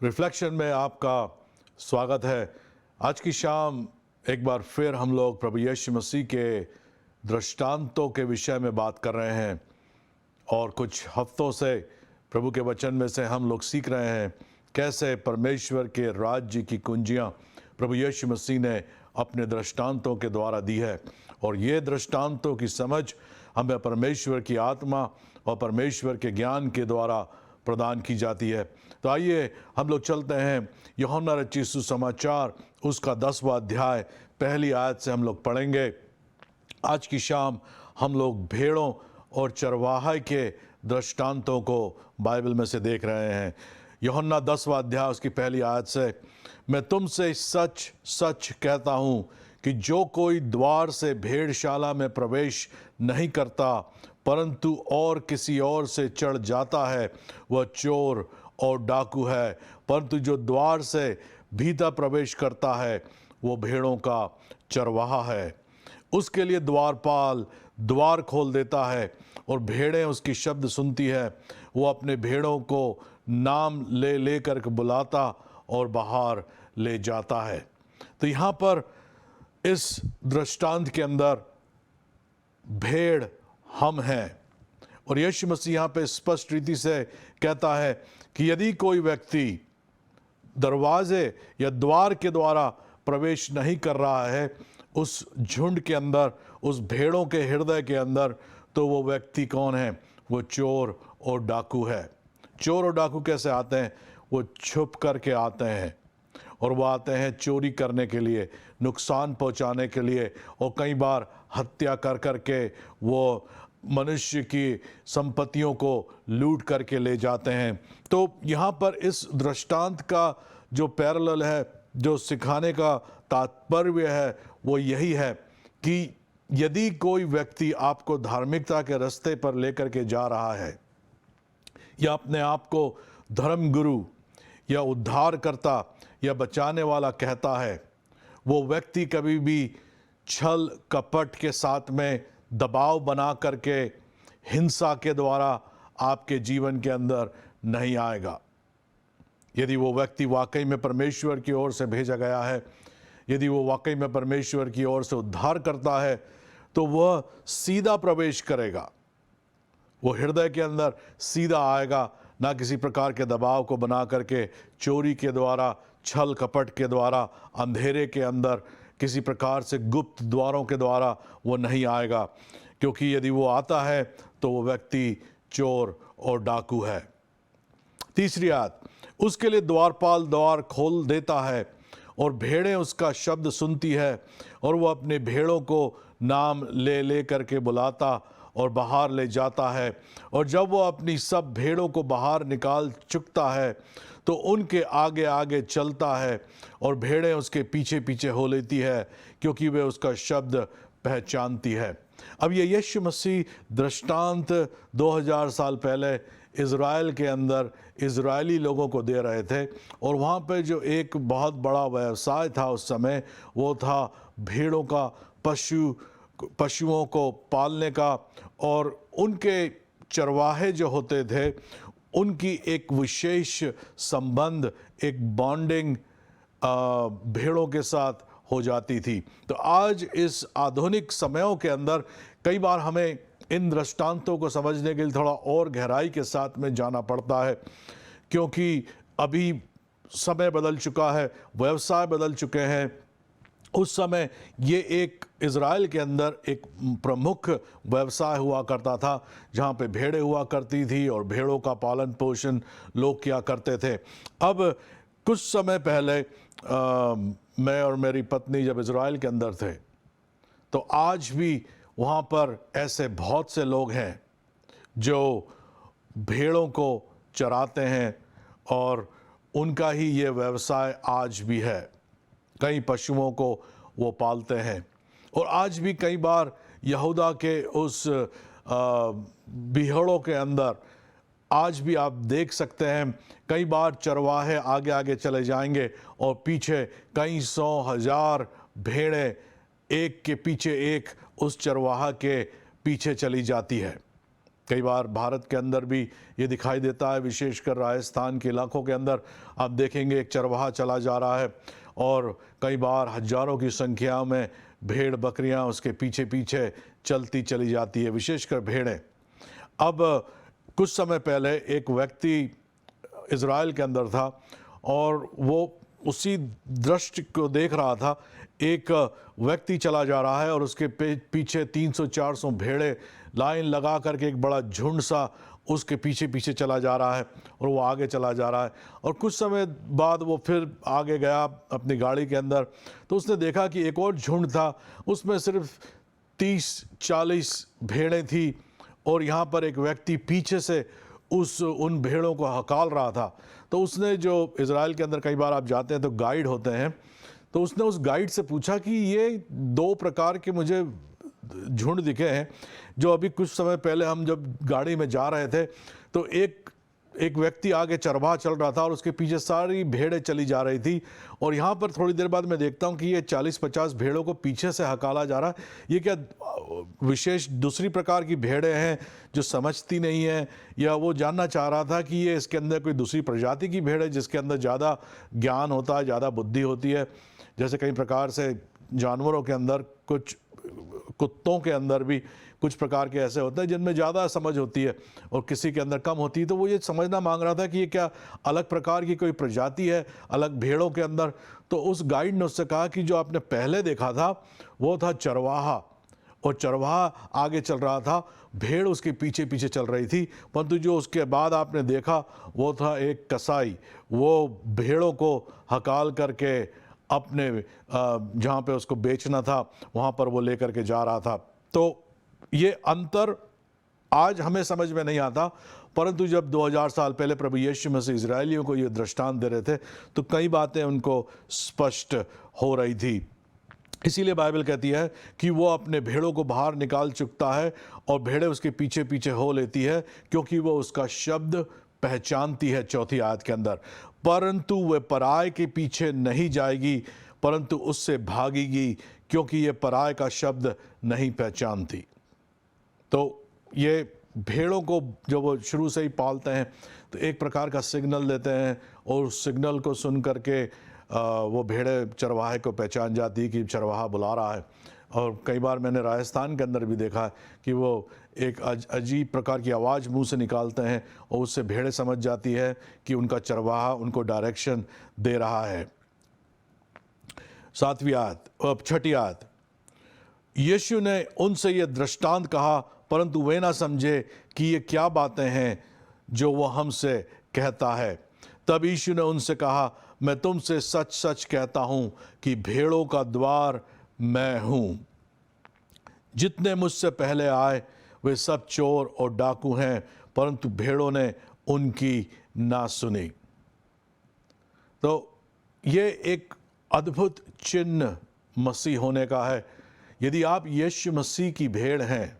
Reflection में आपका स्वागत है। आज की शाम एक बार फिर हम लोग प्रभु यीशु मसीह के दृष्टांतों के विषय में बात कर रहे हैं और कुछ हफ्तों से प्रभु के वचन में से हम लोग सीख रहे हैं कैसे परमेश्वर के राज्य की कुंजियां प्रभु यीशु मसीह ने अपने दृष्टांतों के द्वारा दी है और ये दृष्टांतों की समझ हमें परमेश्वर की आत्मा और परमेश्वर के ज्ञान के द्वारा प्रदान की जाती है। तो आइए हम लोग चलते हैं यूहन्ना रचित सुसमाचार उसका 10वां अध्याय पहली आयत से हम लोग पढ़ेंगे। आज की शाम हम लोग भेड़ों और चरवाहे के दृष्टांतों को बाइबल में से देख रहे हैं। यूहन्ना 10वां अध्याय उसकी पहली आयत से, मैं तुमसे सच सच कहता हूँ कि जो कोई द्वार से भेड़शाला में प्रवेश नहीं करता परंतु और किसी और से चढ़ जाता है वह चोर और डाकू है, परंतु जो द्वार से भीतर प्रवेश करता है वो भेड़ों का चरवाहा है। उसके लिए द्वारपाल द्वार खोल देता है और भेड़ें उसकी शब्द सुनती है। वो अपने भेड़ों को नाम ले लेकर बुलाता और बाहर ले जाता है। तो यहाँ पर इस दृष्टांत के अंदर भेड़ हम हैं और यीशु मसीह यहाँ पे स्पष्ट रीति से कहता है कि यदि कोई व्यक्ति दरवाजे या द्वार के द्वारा प्रवेश नहीं कर रहा है उस झुंड के अंदर, उस भेड़ों के हृदय के अंदर, तो वो व्यक्ति कौन है? वो चोर और डाकू है। चोर और डाकू कैसे आते हैं? वो छुप करके आते हैं और वो आते हैं चोरी करने के लिए, नुकसान पहुंचाने के लिए और कई बार हत्या कर करके वो मनुष्य की संपत्तियों को लूट करके ले जाते हैं। तो यहाँ पर इस दृष्टांत का जो पैरेलल है, जो सिखाने का तात्पर्य है, वो यही है कि यदि कोई व्यक्ति आपको धार्मिकता के रास्ते पर लेकर के जा रहा है या अपने आप को धर्म गुरु या उद्धारकर्ता या बचाने वाला कहता है, वो व्यक्ति कभी भी छल कपट के साथ में दबाव बना करके हिंसा के द्वारा आपके जीवन के अंदर नहीं आएगा। यदि वो व्यक्ति वाकई में परमेश्वर की ओर से भेजा गया है, यदि वो वाकई में परमेश्वर की ओर से उद्धार करता है, तो वह सीधा प्रवेश करेगा। वो हृदय के अंदर सीधा आएगा, ना किसी प्रकार के दबाव को बना करके, चोरी के द्वारा, छल कपट के द्वारा, अंधेरे के अंदर, किसी प्रकार से गुप्त द्वारों के द्वारा वो नहीं आएगा, क्योंकि यदि वो आता है तो वो व्यक्ति चोर और डाकू है। तीसरी आयत, उसके लिए द्वारपाल द्वार खोल देता है और भेड़ें उसका शब्द सुनती है और वो अपने भेड़ों को नाम ले ले करके बुलाता और बाहर ले जाता है। और जब वो अपनी सब भेड़ों को बाहर निकाल चुकता है तो उनके आगे आगे चलता है और भेड़ें उसके पीछे पीछे हो लेती है, क्योंकि वे उसका शब्द पहचानती है। अब ये यीशु मसीह दृष्टांत 2000 साल पहले इज़राइल के अंदर इज़राइली लोगों को दे रहे थे और वहाँ पे जो एक बहुत बड़ा व्यवसाय था उस समय, वो था भेड़ों का, पशुओं को पालने का, और उनके चरवाहे जो होते थे उनकी एक विशेष संबंध, एक बॉन्डिंग भेड़ों के साथ हो जाती थी। तो आज इस आधुनिक समयों के अंदर कई बार हमें इन दृष्टांतों को समझने के लिए थोड़ा और गहराई के साथ में जाना पड़ता है, क्योंकि अभी समय बदल चुका है, व्यवसाय बदल चुके हैं। उस समय ये एक इज़राइल के अंदर एक प्रमुख व्यवसाय हुआ करता था, जहाँ पे भेड़ें हुआ करती थी और भेड़ों का पालन पोषण लोग किया करते थे। अब कुछ समय पहले मैं और मेरी पत्नी जब इज़राइल के अंदर थे, तो आज भी वहाँ पर ऐसे बहुत से लोग हैं जो भेड़ों को चराते हैं और उनका ही ये व्यवसाय आज भी है। कई पशुओं को वो पालते हैं और आज भी कई बार यहूदा के उस बिहड़ों के अंदर आज भी आप देख सकते हैं, कई बार चरवाहे आगे आगे चले जाएंगे और पीछे कई सौ हजार भेड़ें एक के पीछे एक उस चरवाहा के पीछे चली जाती है। कई बार भारत के अंदर भी ये दिखाई देता है, विशेषकर राजस्थान के इलाकों के अंदर आप देखेंगे एक चरवाहा चला जा रहा है और कई बार हजारों की संख्या में भेड़ बकरियां उसके पीछे पीछे चलती चली जाती है, विशेषकर भेड़ें। अब कुछ समय पहले एक व्यक्ति इज़राइल के अंदर था और वो उसी दृश्य को देख रहा था। एक व्यक्ति चला जा रहा है और उसके पीछे 300-400 भेड़े लाइन लगा करके एक बड़ा झुंड सा उसके पीछे पीछे चला जा रहा है और वो आगे चला जा रहा है। और कुछ समय बाद वो फिर आगे गया अपनी गाड़ी के अंदर, तो उसने देखा कि एक और झुंड था, उसमें सिर्फ 30-40 भेड़ें थी और यहाँ पर एक व्यक्ति पीछे से उन भेड़ों को हकाल रहा था। तो उसने, जो इज़राइल के अंदर कई बार आप जाते हैं तो गाइड होते हैं, तो उसने उस गाइड से पूछा कि ये 2 प्रकार के मुझे झुंड दिखे हैं, जो अभी कुछ समय पहले हम जब गाड़ी में जा रहे थे तो एक व्यक्ति आगे चरवाहा चल रहा था और उसके पीछे सारी भेड़ें चली जा रही थी, और यहाँ पर थोड़ी देर बाद मैं देखता हूँ कि ये 40-50 भेड़ों को पीछे से हकाला जा रहा है। ये क्या विशेष दूसरी प्रकार की भेड़ें हैं जो समझती नहीं है, या वो जानना चाह रहा था कि ये इसके अंदर कोई दूसरी प्रजाति की भेड़ है जिसके अंदर ज़्यादा ज्ञान होता है, ज़्यादा बुद्धि होती है। जैसे कई प्रकार से जानवरों के अंदर, कुछ कुत्तों के अंदर भी कुछ प्रकार के ऐसे होते हैं जिनमें ज़्यादा समझ होती है और किसी के अंदर कम होती है। तो वो ये समझना मांग रहा था कि ये क्या अलग प्रकार की कोई प्रजाति है अलग भेड़ों के अंदर। तो उस गाइड ने उससे कहा कि जो आपने पहले देखा था वो था चरवाहा, और चरवाहा आगे चल रहा था, भेड़ उसके पीछे पीछे चल रही थी, परंतु जो उसके बाद आपने देखा वो था एक कसाई, वो भेड़ों को हकाल करके अपने जहाँ पे उसको बेचना था वहाँ पर वो लेकर के जा रहा था। तो ये अंतर आज हमें समझ में नहीं आता, परंतु जब 2000 साल पहले प्रभु यीशु मसीह इजरायलियों को ये दृष्टांत दे रहे थे तो कई बातें उनको स्पष्ट हो रही थी। इसीलिए बाइबल कहती है कि वो अपने भेड़ों को बाहर निकाल चुकता है और भेड़ें उसके पीछे पीछे हो लेती है, क्योंकि वो उसका शब्द पहचानती है। 4थी आयत के अंदर, परंतु वह पराये के पीछे नहीं जाएगी परंतु उससे भागेगी, क्योंकि ये पराये का शब्द नहीं पहचानती। तो ये भेड़ों को जो वो शुरू से ही पालते हैं तो एक प्रकार का सिग्नल देते हैं, और उस सिग्नल को सुन करके वो भेड़ें चरवाहे को पहचान जाती कि चरवाहा बुला रहा है। और कई बार मैंने राजस्थान के अंदर भी देखा है कि वो एक अजीब प्रकार की आवाज़ मुंह से निकालते हैं और उससे भेड़ें समझ जाती है कि उनका चरवाहा उनको डायरेक्शन दे रहा है। 7वीं आयत, 6ठी आयत, यीशु ने उनसे ये दृष्टांत कहा, परंतु वे ना समझे कि ये क्या बातें हैं जो वो हमसे कहता है। तब यीशु ने उनसे कहा, मैं तुमसे सच सच कहता हूं कि भेड़ों का द्वार मैं हूं। जितने मुझसे पहले आए वे सब चोर और डाकू हैं, परंतु भेड़ों ने उनकी ना सुनी। तो ये एक अद्भुत चिन्ह मसीह होने का है। यदि आप यीशु मसीह की भेड़ हैं,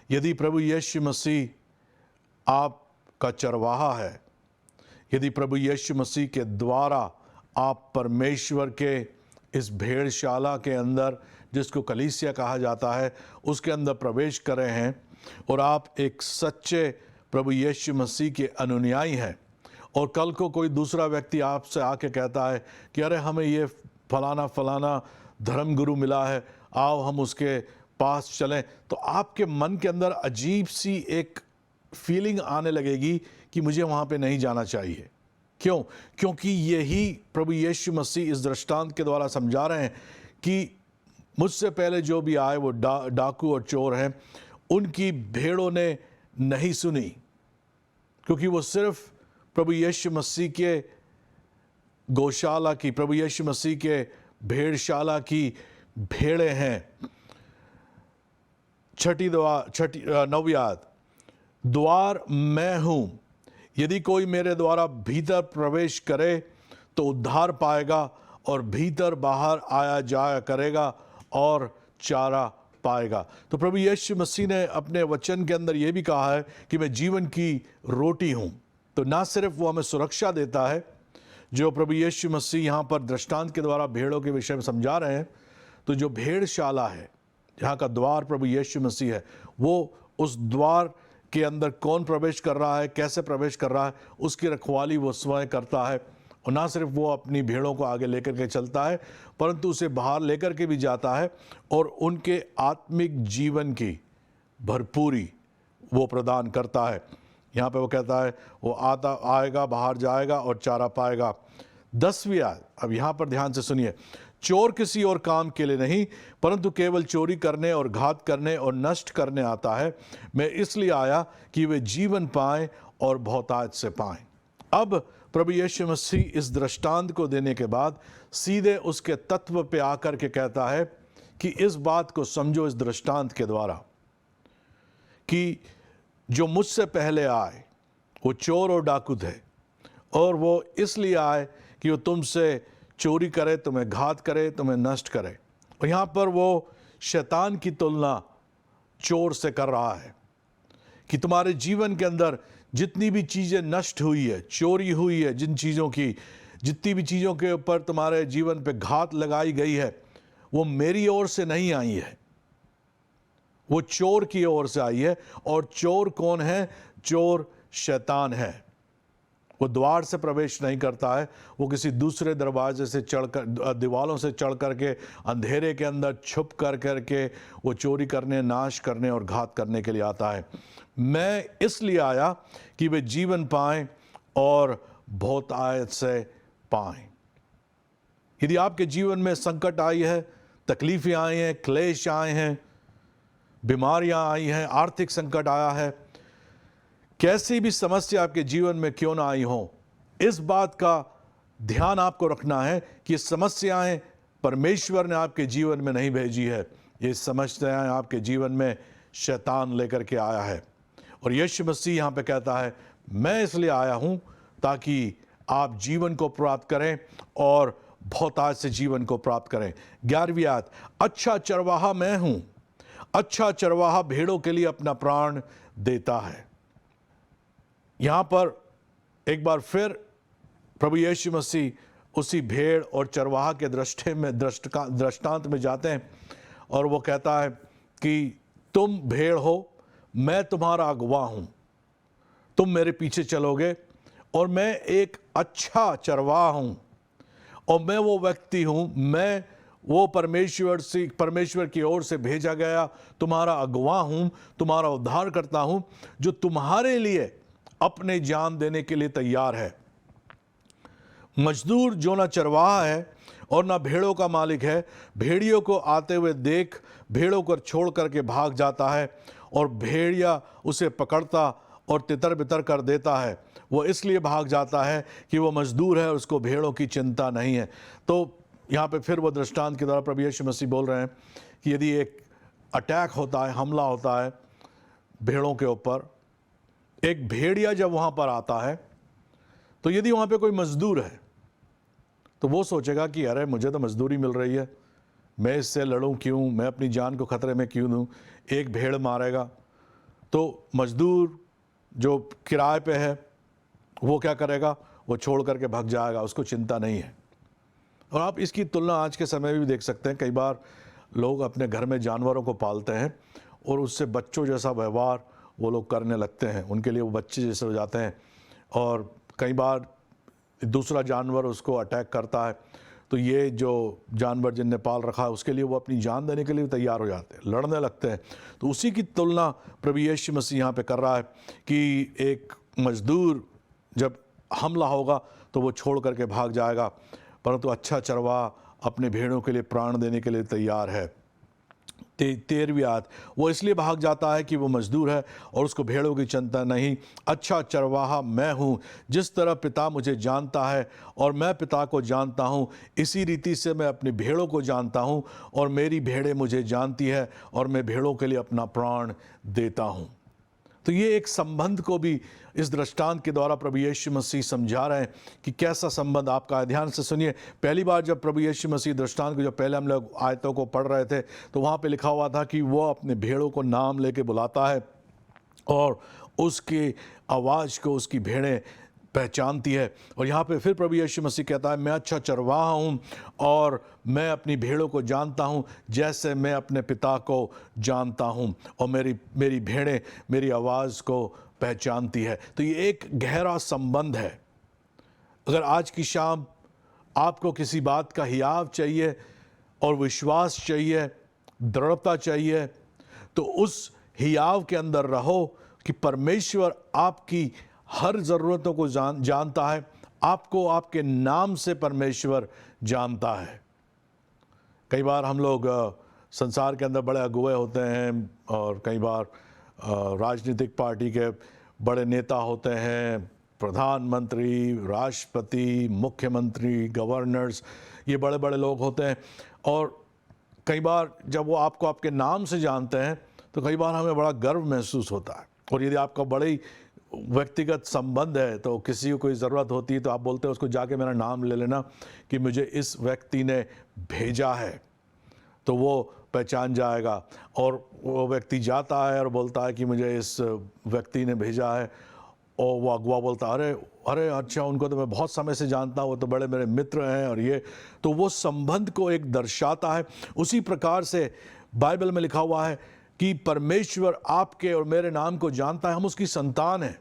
यदि प्रभु यीशु मसीह आपका चरवाहा है, यदि प्रभु यीशु मसीह के द्वारा आप परमेश्वर के इस भेड़शाला के अंदर, जिसको कलीसिया कहा जाता है, उसके अंदर प्रवेश कर रहे हैं, और आप एक सच्चे प्रभु यीशु मसीह के अनुयायी हैं, और कल को कोई दूसरा व्यक्ति आपसे आके कहता है कि अरे हमें ये फलाना फलाना धर्मगुरु मिला है, आओ हम उसके पास चलें, तो आपके मन के अंदर अजीब सी एक फीलिंग आने लगेगी कि मुझे वहाँ पे नहीं जाना चाहिए। क्यों? क्योंकि यही प्रभु यीशु मसीह इस दृष्टांत के द्वारा समझा रहे हैं कि मुझसे पहले जो भी आए वो डाकू और चोर हैं, उनकी भेड़ों ने नहीं सुनी, क्योंकि वो सिर्फ प्रभु यीशु मसीह के गौशाला की, प्रभु यीशु मसीह के भेड़शाला की भेड़ें हैं। 9वीं आयत, द्वार मैं हूं, यदि कोई मेरे द्वारा भीतर प्रवेश करे तो उद्धार पाएगा और भीतर बाहर आया जाया करेगा और चारा पाएगा। तो प्रभु यीशु मसीह ने अपने वचन के अंदर यह भी कहा है कि मैं जीवन की रोटी हूं। तो ना सिर्फ वो हमें सुरक्षा देता है, जो प्रभु यीशु मसीह यहाँ पर दृष्टांत के द्वारा भेड़ों के विषय में समझा रहे हैं, तो जो भेड़शाला है, जहाँ का द्वार प्रभु यीशु मसीह है, वो उस द्वार के अंदर कौन प्रवेश कर रहा है, कैसे प्रवेश कर रहा है, उसकी रखवाली वो स्वयं करता है। और ना सिर्फ वो अपनी भेड़ों को आगे लेकर के चलता है, परंतु उसे बाहर लेकर के भी जाता है और उनके आत्मिक जीवन की भरपूरी वो प्रदान करता है। यहाँ पे वो कहता है वो आएगा, बाहर जाएगा और चारा पाएगा। 10वीं आयत, अब यहाँ पर ध्यान से सुनिए। चोर किसी और काम के लिए नहीं, परंतु केवल चोरी करने और घात करने और नष्ट करने आता है। मैं इसलिए आया कि वे जीवन पाएं और बहुतायत से पाएं। अब प्रभु यीशु मसीह इस दृष्टांत को देने के बाद सीधे उसके तत्व पे आकर के कहता है कि इस बात को समझो इस दृष्टांत के द्वारा कि जो मुझसे पहले आए वो चोर और डाकू थे, और वो इसलिए आए कि वो तुमसे चोरी करे, तुम्हें घात करे, तुम्हें नष्ट करे। और यहाँ पर वो शैतान की तुलना चोर से कर रहा है कि तुम्हारे जीवन के अंदर जितनी भी चीज़ें नष्ट हुई है, चोरी हुई है, जितनी भी चीज़ों के ऊपर तुम्हारे जीवन पे घात लगाई गई है, वो मेरी ओर से नहीं आई है, वो चोर की ओर से आई है। और चोर कौन है? चोर शैतान है। वो द्वार से प्रवेश नहीं करता है, वो किसी दूसरे दरवाजे से चढ़कर, दीवारों से चढ़ करके अंधेरे के अंदर छुप कर करके वो चोरी करने, नाश करने और घात करने के लिए आता है। मैं इसलिए आया कि वे जीवन पाएं और बहुतायत से पाएं। यदि आपके जीवन में संकट आई है, तकलीफें आई हैं, क्लेश आए हैं, बीमारियां आई हैं, आर्थिक संकट आया है, कैसी भी समस्या आपके जीवन में क्यों ना आई हो, इस बात का ध्यान आपको रखना है कि समस्याएं परमेश्वर ने आपके जीवन में नहीं भेजी है, ये समस्याएं आपके जीवन में शैतान लेकर के आया है। और यीशु मसीह यहाँ पे कहता है मैं इसलिए आया हूँ ताकि आप जीवन को प्राप्त करें और बहुतायत से जीवन को प्राप्त करें। 11वीं आयत, अच्छा चरवाहा मैं हूँ, अच्छा चरवाहा भेड़ों के लिए अपना प्राण देता है। यहाँ पर एक बार फिर प्रभु यीशु मसीह उसी भेड़ और चरवाहा के दृष्टांत में जाते हैं और वो कहता है कि तुम भेड़ हो, मैं तुम्हारा अगुवा हूँ, तुम मेरे पीछे चलोगे, और मैं एक अच्छा चरवाहा हूँ, और मैं वो व्यक्ति हूँ, मैं वो परमेश्वर की ओर से भेजा गया तुम्हारा अगुवा हूँ, तुम्हारा उद्धार करता हूँ, जो तुम्हारे लिए अपने जान देने के लिए तैयार है। मजदूर जो ना चरवाहा है और ना भेड़ों का मालिक है, भेड़ियों को आते हुए देख भेड़ों को छोड़ करके भाग जाता है, और भेड़िया उसे पकड़ता और तितर बितर कर देता है। वो इसलिए भाग जाता है कि वो मजदूर है, उसको भेड़ों की चिंता नहीं है। तो यहाँ पे फिर वो दृष्टांत के द्वारा प्रभु यीशु मसीह बोल रहे हैं कि यदि एक अटैक होता है, हमला होता है भेड़ों के ऊपर, एक भेड़िया जब वहाँ पर आता है, तो यदि वहाँ पे कोई मजदूर है तो वो सोचेगा कि अरे मुझे तो मजदूरी मिल रही है, मैं इससे लड़ूं क्यों, मैं अपनी जान को खतरे में क्यों दूं, एक भेड़ मारेगा। तो मजदूर जो किराए पे है वो क्या करेगा, वो छोड़ करके भाग जाएगा, उसको चिंता नहीं है। और आप इसकी तुलना आज के समय में भी देख सकते हैं। कई बार लोग अपने घर में जानवरों को पालते हैं और उससे बच्चों जैसा व्यवहार वो लोग करने लगते हैं, उनके लिए वो बच्चे जैसे हो जाते हैं। और कई बार दूसरा जानवर उसको अटैक करता है तो ये जो जानवर जिनने पाल रखा है उसके लिए वो अपनी जान देने के लिए तैयार हो जाते हैं, लड़ने लगते हैं। तो उसी की तुलना प्रभु यीशु मसीह यहाँ पे कर रहा है कि एक मजदूर जब हमला होगा तो वो छोड़ करके भाग जाएगा, परंतु अच्छा चरवाहा अपने भेड़ों के लिए प्राण देने के लिए तैयार है। 13वीं आयत, वो इसलिए भाग जाता है कि वो मजदूर है और उसको भेड़ों की चिंता नहीं। अच्छा चरवाहा मैं हूँ, जिस तरह पिता मुझे जानता है और मैं पिता को जानता हूँ, इसी रीति से मैं अपनी भेड़ों को जानता हूँ, और मेरी भेड़ें मुझे जानती है और मैं भेड़ों के लिए अपना प्राण देता हूँ। तो ये एक संबंध को भी इस दृष्टांत के द्वारा प्रभु यीशु मसीह समझा रहे हैं कि कैसा संबंध आपका है। ध्यान से सुनिए, पहली बार जब प्रभु यीशु मसीह दृष्टांत को, जब पहले हम लोग आयतों को पढ़ रहे थे, तो वहाँ पे लिखा हुआ था कि वो अपने भेड़ों को नाम लेके बुलाता है और उसकी आवाज़ को उसकी भेड़ें पहचानती है। और यहाँ पे फिर प्रभु यीशु मसीह कहता है, मैं अच्छा चरवाहा हूँ और मैं अपनी भेड़ों को जानता हूँ जैसे मैं अपने पिता को जानता हूँ, और मेरी भेड़ें मेरी आवाज़ को पहचानती है। तो ये एक गहरा संबंध है। अगर आज की शाम आपको किसी बात का हियाव चाहिए और विश्वास चाहिए, दृढ़ता चाहिए, तो उस हियाव के अंदर रहो कि परमेश्वर आपकी हर ज़रूरतों को जानता है। आपको आपके नाम से परमेश्वर जानता है। कई बार हम लोग संसार के अंदर बड़े अगुवे होते हैं, और कई बार राजनीतिक पार्टी के बड़े नेता होते हैं, प्रधानमंत्री, राष्ट्रपति, मुख्यमंत्री, गवर्नर्स, ये बड़े बड़े लोग होते हैं। और कई बार जब वो आपको आपके नाम से जानते हैं तो कई बार हमें बड़ा गर्व महसूस होता है। और यदि आपका बड़े ही व्यक्तिगत संबंध है तो किसी को कोई ज़रूरत होती है तो आप बोलते हैं उसको जाके मेरा नाम ले लेना कि मुझे इस व्यक्ति ने भेजा है, तो वो पहचान जाएगा। और वो व्यक्ति जाता है और बोलता है कि मुझे इस व्यक्ति ने भेजा है, और वो अगुआ बोलता है, अरे अरे अच्छा, उनको तो मैं बहुत समय से जानता हूँ, वो तो बड़े मेरे मित्र हैं। और ये तो वो संबंध को एक दर्शाता है। उसी प्रकार से बाइबल में लिखा हुआ है कि परमेश्वर आपके और मेरे नाम को जानता है, हम उसकी संतान हैं।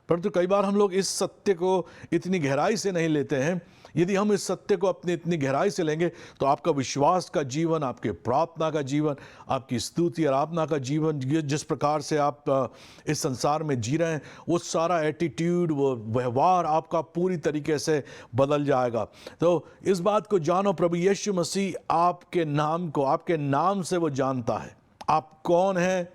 परंतु कई बार हम लोग इस सत्य को इतनी गहराई से नहीं लेते हैं। यदि हम इस सत्य को अपनी इतनी गहराई से लेंगे तो आपका विश्वास का जीवन, आपके प्रार्थना का जीवन, आपकी स्तुति आराधना का जीवन, जिस प्रकार से आप इस संसार में जी रहे हैं, वो सारा एटीट्यूड, वो व्यवहार आपका पूरी तरीके से बदल जाएगा। तो इस बात को जानो, प्रभु यीशु मसीह आपके नाम को, आपके नाम से वो जानता है। आप कौन हैं,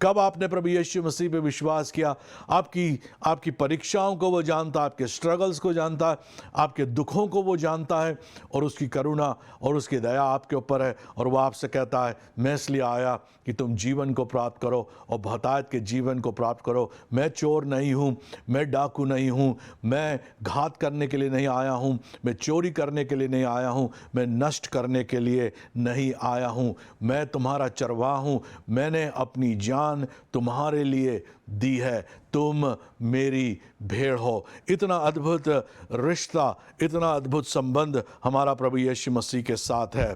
कब आपने प्रभु यीशु मसीह पे विश्वास किया, आपकी परीक्षाओं को वो जानता है, आपके स्ट्रगल्स को जानता है, आपके दुखों को वो जानता है, और उसकी करुणा और उसकी दया आपके ऊपर है। और वो आपसे कहता है, मैं इसलिए आया कि तुम जीवन को प्राप्त करो और बहुतायत के जीवन को प्राप्त करो। मैं चोर नहीं हूँ, मैं डाकू नहीं हूँ, मैं घात करने के लिए नहीं आया हूँ, मैं चोरी करने के लिए नहीं आया हूँ, मैं नष्ट करने के लिए नहीं आया हूँ। मैं तुम्हारा चरवाहा हूँ, मैंने अपनी जान तुम्हारे लिए दी है, तुम मेरी भेड़ हो। इतना अद्भुत रिश्ता, इतना अद्भुत संबंध हमारा प्रभु यीशु मसीह के साथ है।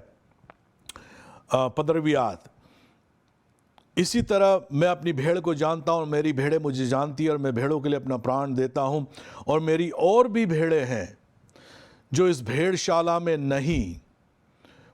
15वीं आयत, इसी तरह मैं अपनी भेड़ को जानता हूँ और मेरी भेड़ें मुझे जानती है, और मैं भेड़ों के लिए अपना प्राण देता हूँ। और मेरी और भी भेड़ें हैं जो इस भेड़शाला में नहीं,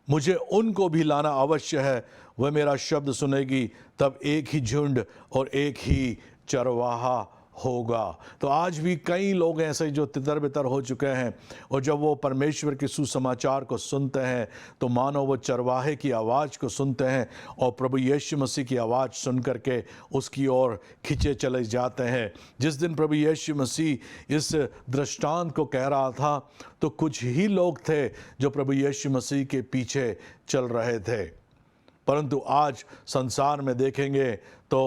मुझे उनको भी लाना अवश्य है। वह मेरा शब्द सुनेगी, तब एक ही झुंड और एक ही चरवाहा होगा। तो आज भी कई लोग ऐसे जो तितर बितर हो चुके हैं, और जब वो परमेश्वर के सुसमाचार को सुनते हैं तो मानो वो चरवाहे की आवाज़ को सुनते हैं, और प्रभु यीशु मसीह की आवाज़ सुन करके उसकी ओर खिंचे चले जाते हैं। जिस दिन प्रभु यीशु मसीह इस दृष्टांत को कह रहा था तो कुछ ही लोग थे जो प्रभु यीशु मसीह के पीछे चल रहे थे, परंतु आज संसार में देखेंगे तो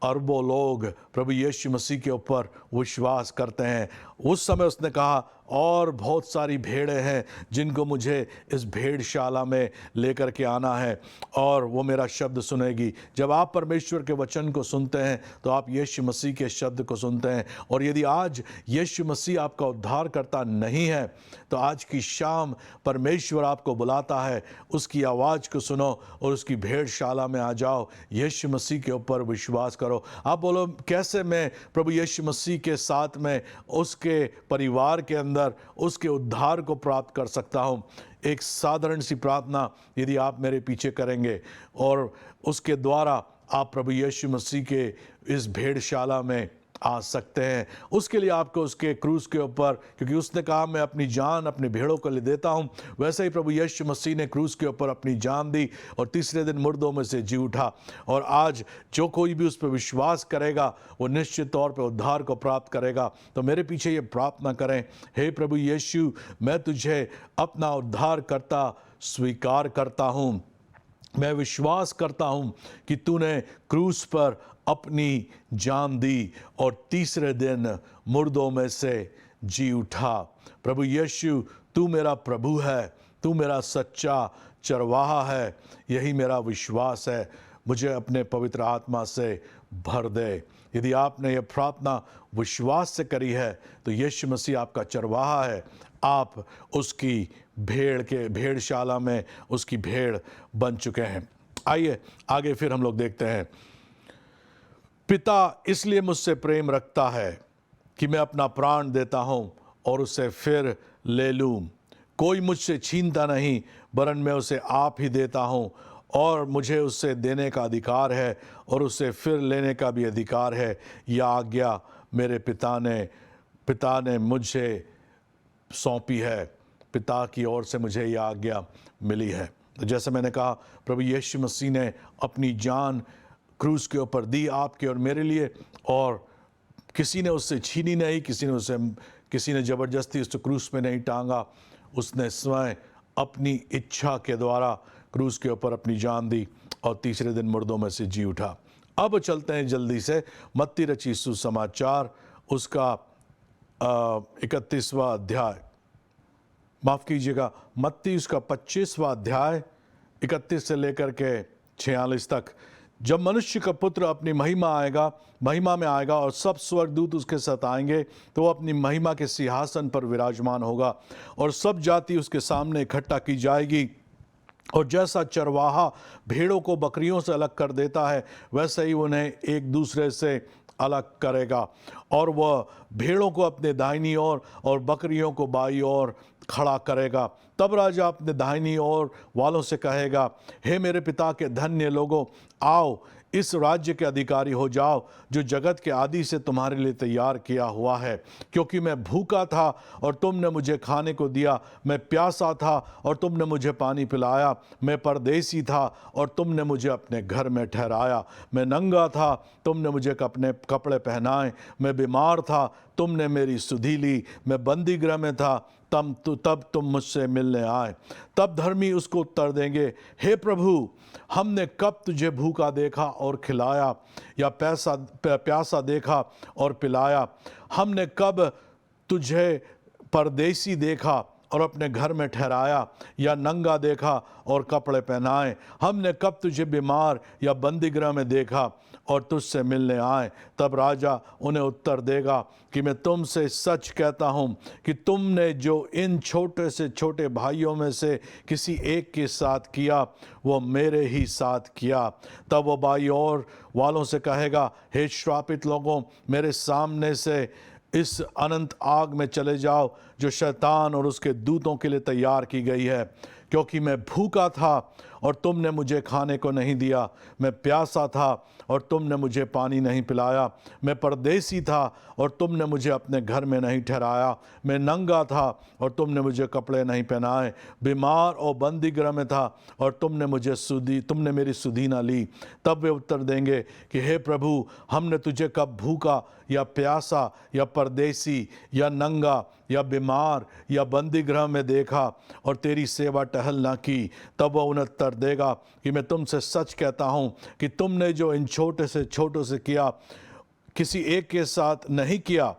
अरबों लोग प्रभु यीशु मसीह के ऊपर विश्वास करते हैं। उस समय उसने कहा, और बहुत सारी भेड़ें हैं जिनको मुझे इस भेड़शाला में लेकर के आना है, और वो मेरा शब्द सुनेगी। जब आप परमेश्वर के वचन को सुनते हैं तो आप यीशु मसीह के शब्द को सुनते हैं। और यदि आज यीशु मसीह आपका उद्धार करता नहीं है तो आज की शाम परमेश्वर आपको बुलाता है, उसकी आवाज़ को सुनो और उसकी भेड़शाला में आ जाओ। यीशु मसीह के ऊपर विश्वास करो। आप बोलो, कैसे मैं प्रभु यीशु मसीह के साथ में उसके परिवार के अंदर उसके उद्धार को प्राप्त कर सकता हूं? एक साधारण सी प्रार्थना यदि आप मेरे पीछे करेंगे और उसके द्वारा आप प्रभु यीशु मसीह के इस भेड़शाला में आ सकते हैं। उसके लिए आपको उसके क्रूस के ऊपर, क्योंकि उसने कहा मैं अपनी जान अपने भेड़ों को ले देता हूं, वैसे ही प्रभु यीशु मसीह ने क्रूस के ऊपर अपनी जान दी और तीसरे दिन मुर्दों में से जी उठा। और आज जो कोई भी उस पर विश्वास करेगा वो निश्चित तौर पर उद्धार को प्राप्त करेगा। तो मेरे पीछे ये प्रार्थना करें, हे प्रभु यीशु, मैं तुझे अपना उद्धार करता स्वीकार करता हूँ। मैं विश्वास करता हूँ कि तूने क्रूस पर अपनी जान दी और तीसरे दिन मुर्दों में से जी उठा। प्रभु यीशु, तू मेरा प्रभु है, तू मेरा सच्चा चरवाहा है, यही मेरा विश्वास है। मुझे अपने पवित्र आत्मा से भर दे। यदि आपने यह प्रार्थना विश्वास से करी है तो यीशु मसीह आपका चरवाहा है, आप उसकी भेड़शाला में उसकी भेड़ बन चुके हैं। आइए आगे फिर हम लोग देखते हैं। पिता इसलिए मुझसे प्रेम रखता है कि मैं अपना प्राण देता हूं और उसे फिर ले लूं। कोई मुझसे छीनता नहीं, वरन मैं उसे आप ही देता हूं, और मुझे उससे देने का अधिकार है और उसे फिर लेने का भी अधिकार है। यह आज्ञा मेरे पिता ने मुझे सौंपी है। पिता की ओर से मुझे यह आज्ञा मिली है। तो जैसे मैंने कहा, प्रभु यीशु मसीह ने अपनी जान क्रूस के ऊपर दी आपके और मेरे लिए, और किसी ने उससे छीनी नहीं, किसी ने ज़बरदस्ती उस क्रूस में नहीं टांगा। उसने स्वयं अपनी इच्छा के द्वारा क्रूस के ऊपर अपनी जान दी और तीसरे दिन मुर्दों में से जी उठा। अब चलते हैं जल्दी से मत्ती रचित सुसमाचार, उसका 31वां अध्याय, माफ़ कीजिएगा, मत्ती उसका 25वां अध्याय 31 से लेकर के 46 तक। जब मनुष्य का पुत्र अपनी महिमा में आएगा और सब स्वर्गदूत उसके साथ आएंगे, तो वो अपनी महिमा के सिंहासन पर विराजमान होगा और सब जाति उसके सामने इकट्ठा की जाएगी। और जैसा चरवाहा भेड़ों को बकरियों से अलग कर देता है, वैसे ही उन्हें एक दूसरे से अलग करेगा, और वह भेड़ों को अपने दाहिनी ओर और बकरियों को बाईं ओर खड़ा करेगा। तब राजा अपने दाहिनी ओर वालों से कहेगा, हे मेरे पिता के धन्य लोगों, आओ इस राज्य के अधिकारी हो जाओ जो जगत के आदि से तुम्हारे लिए तैयार किया हुआ है। क्योंकि मैं भूखा था और तुमने मुझे खाने को दिया, मैं प्यासा था और तुमने मुझे पानी पिलाया, मैं परदेसी था और तुमने मुझे अपने घर में ठहराया, मैं नंगा था तुमने मुझे अपने कपड़े पहनाए, मैं बीमार था तुमने मेरी सुधि ली, मैं बंदी गृह में था तब तुम मुझसे मिलने आए। तब धर्मी उसको उत्तर देंगे, हे प्रभु, हमने कब तुझे भूखा देखा और खिलाया, या प्यासा देखा और पिलाया? हमने कब तुझे परदेसी देखा और अपने घर में ठहराया, या नंगा देखा और कपड़े पहनाए? हमने कब तुझे बीमार या बंदी गृह में देखा और तुझसे मिलने आए? तब राजा उन्हें उत्तर देगा कि मैं तुमसे सच कहता हूँ कि तुमने जो इन छोटे से छोटे भाइयों में से किसी एक के साथ किया, वो मेरे ही साथ किया। तब वो बाईं ओर वालों से कहेगा, हे श्रापित लोगों, मेरे सामने से इस अनंत आग में चले जाओ जो शैतान और उसके दूतों के लिए तैयार की गई है। क्योंकि मैं भूखा था और तुमने मुझे खाने को नहीं दिया, मैं प्यासा था और तुमने मुझे पानी नहीं पिलाया, मैं परदेसी था और तुमने मुझे अपने घर में नहीं ठहराया, मैं नंगा था और तुमने मुझे कपड़े नहीं पहनाए, बीमार और बंदी गृह में था और तुमने मेरी सुधि ना ली। तब वे उत्तर देंगे कि हे प्रभु, हमने तुझे कब भूखा या प्यासा या परदेसी या नंगा या बीमार या बंदी गृह में देखा और तेरी सेवा टहल ना की? तब वह उन्हें उत्तर देगा कि मैं तुमसे सच कहता हूँ कि तुमने जो इन छोटे से छोटों से किया, किसी एक के साथ नहीं किया,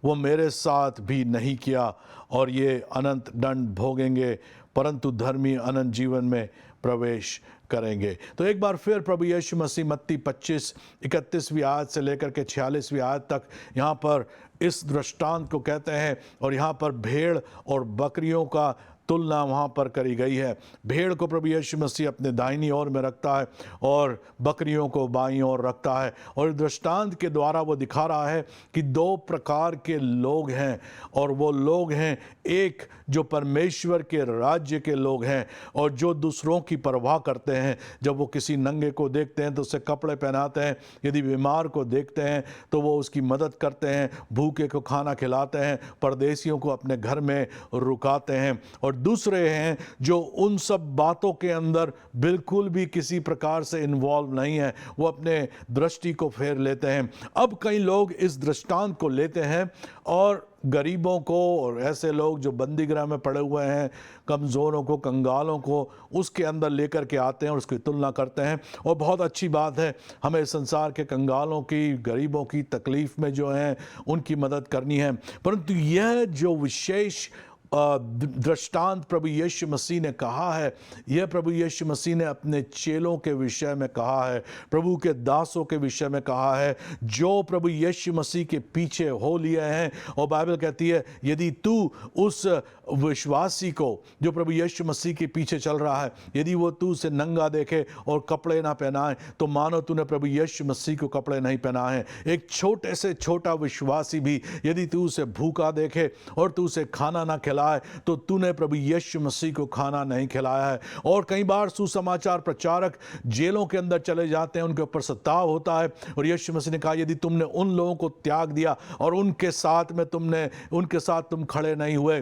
वो मेरे साथ भी नहीं किया। और ये अनंत दंड भोगेंगे, परंतु धर्मी अनंत जीवन में प्रवेश करेंगे। तो एक बार फिर प्रभु यीशु मसीह मत्ती 25:31 आयत से लेकर के 46 आयत तक यहाँ पर इस दृष्टांत को कहते हैं, और यहाँ पर भेड़ और बकरियों का तुलना वहाँ पर करी गई है। भेड़ को प्रभु यीशु मसीह अपने दाहिनी ओर में रखता है और बकरियों को बाईं ओर रखता है, और दृष्टांत के द्वारा वो दिखा रहा है कि दो प्रकार के लोग हैं, और वो लोग हैं, एक जो परमेश्वर के राज्य के लोग हैं और जो दूसरों की परवाह करते हैं। जब वो किसी नंगे को देखते हैं तो उसे कपड़े पहनाते हैं, यदि बीमार को देखते हैं तो वो उसकी मदद करते हैं, भूखे को खाना खिलाते हैं, परदेशियों को अपने घर में रुकाते हैं। और दूसरे हैं जो उन सब बातों के अंदर बिल्कुल भी किसी प्रकार से इन्वॉल्व नहीं है, वो अपने दृष्टि को फेर लेते हैं। अब कई लोग इस दृष्टांत को लेते हैं और गरीबों को और ऐसे लोग जो बंदी गृह में पड़े हुए हैं, कमज़ोरों को, कंगालों को, उसके अंदर लेकर के आते हैं और उसकी तुलना करते हैं। और बहुत अच्छी बात है, हमें संसार के कंगालों की, गरीबों की तकलीफ़ में जो हैं उनकी मदद करनी है। परंतु यह जो विशेष दृष्टांत प्रभु यीशु मसीह ने कहा है, यह प्रभु यीशु मसीह ने अपने चेलों के विषय में कहा है, प्रभु के दासों के विषय में कहा है, जो प्रभु यीशु मसीह के पीछे हो लिए हैं। और बाइबल कहती है, यदि तू उस विश्वासी को जो प्रभु यीशु मसीह के पीछे चल रहा है, यदि वो तू उसे नंगा देखे और कपड़े ना पहनाए, तो मानो तूने प्रभु यीशु मसीह को कपड़े नहीं पहनाए हैं। एक छोटे से छोटा विश्वासी भी यदि तू उसे भूखा देखे और तू उसे खाना ना खिलाए, तो तूने प्रभु यीशु मसीह को खाना नहीं खिलाया है। और कई बार सुसमाचार प्रचारक जेलों के अंदर चले जाते हैं, उनके ऊपर सताव होता है, और यीशु मसीह ने कहा, यदि तुमने उन लोगों को त्याग दिया और उनके साथ तुम खड़े नहीं हुए,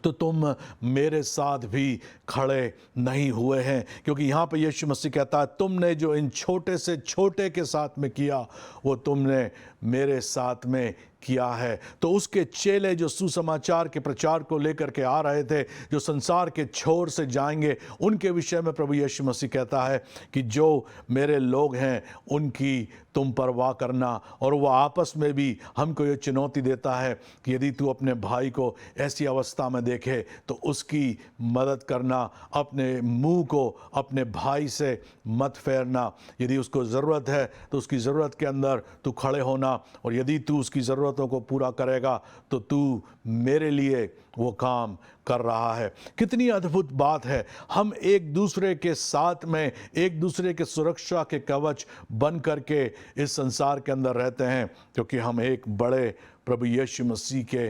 तो तुम मेरे साथ भी खड़े नहीं हुए हैं। क्योंकि यहाँ पर यीशु मसीह कहता है, तुमने जो इन छोटे से छोटे के साथ में किया, वो तुमने मेरे साथ में किया है। तो उसके चेले जो सुसमाचार के प्रचार को लेकर के आ रहे थे, जो संसार के छोर से जाएंगे, उनके विषय में प्रभु यीशु मसीह कहता है कि जो मेरे लोग हैं उनकी तुम परवाह करना। और वह आपस में भी हमको ये चुनौती देता है कि यदि तू अपने भाई को ऐसी अवस्था में देखे तो उसकी मदद करना, अपने मुंह को अपने भाई से मत फेरना। यदि उसको ज़रूरत है तो उसकी ज़रूरत के अंदर तू खड़े होना, और यदि तू उसकी ज़रूरतों को पूरा करेगा तो तू मेरे लिए वो काम कर रहा है। कितनी अद्भुत बात है। हम एक दूसरे के साथ में, एक दूसरे के सुरक्षा के कवच बन करके इस संसार के अंदर रहते हैं, क्योंकि हम एक बड़े प्रभु यीशु मसीह के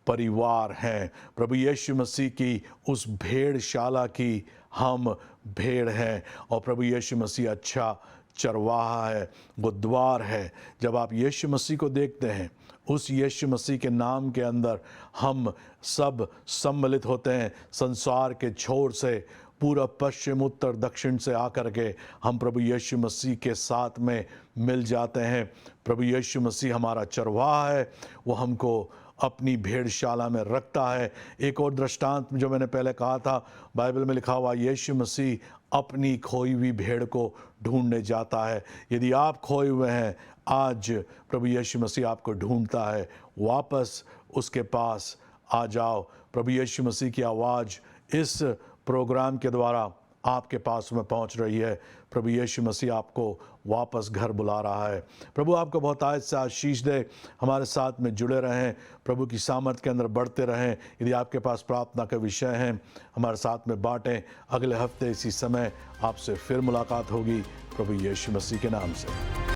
परिवार हैं। प्रभु यीशु मसीह की उस भेड़शाला की हम भेड़ हैं, और प्रभु यीशु मसीह अच्छा चरवाहा है, वो द्वार है। जब आप यीशु मसीह को देखते हैं, उस यीशु मसीह के नाम के अंदर हम सब सम्मिलित होते हैं। संसार के छोर से, पूरब पश्चिम उत्तर दक्षिण से आकर के हम प्रभु यीशु मसीह के साथ में मिल जाते हैं। प्रभु यीशु मसीह हमारा चरवाहा है, वो हमको अपनी भेड़शाला में रखता है। एक और दृष्टांत जो मैंने पहले कहा था, बाइबल में लिखा हुआ, यीशु मसीह अपनी खोई हुई भेड़ को ढूंढने जाता है। यदि आप खोए हुए हैं, आज प्रभु यीशु मसीह आपको ढूंढता है, वापस उसके पास आ जाओ। प्रभु यीशु मसीह की आवाज़ इस प्रोग्राम के द्वारा आपके पास में पहुंच रही है। प्रभु यीशु मसीह आपको वापस घर बुला रहा है। प्रभु आपको बहुत आयत से आशीष दे। हमारे साथ में जुड़े रहें, प्रभु की सामर्थ के अंदर बढ़ते रहें। यदि आपके पास प्रार्थना का विषय हैं, हमारे साथ में बांटें। अगले हफ्ते इसी समय आपसे फिर मुलाकात होगी, प्रभु यीशु मसीह के नाम से।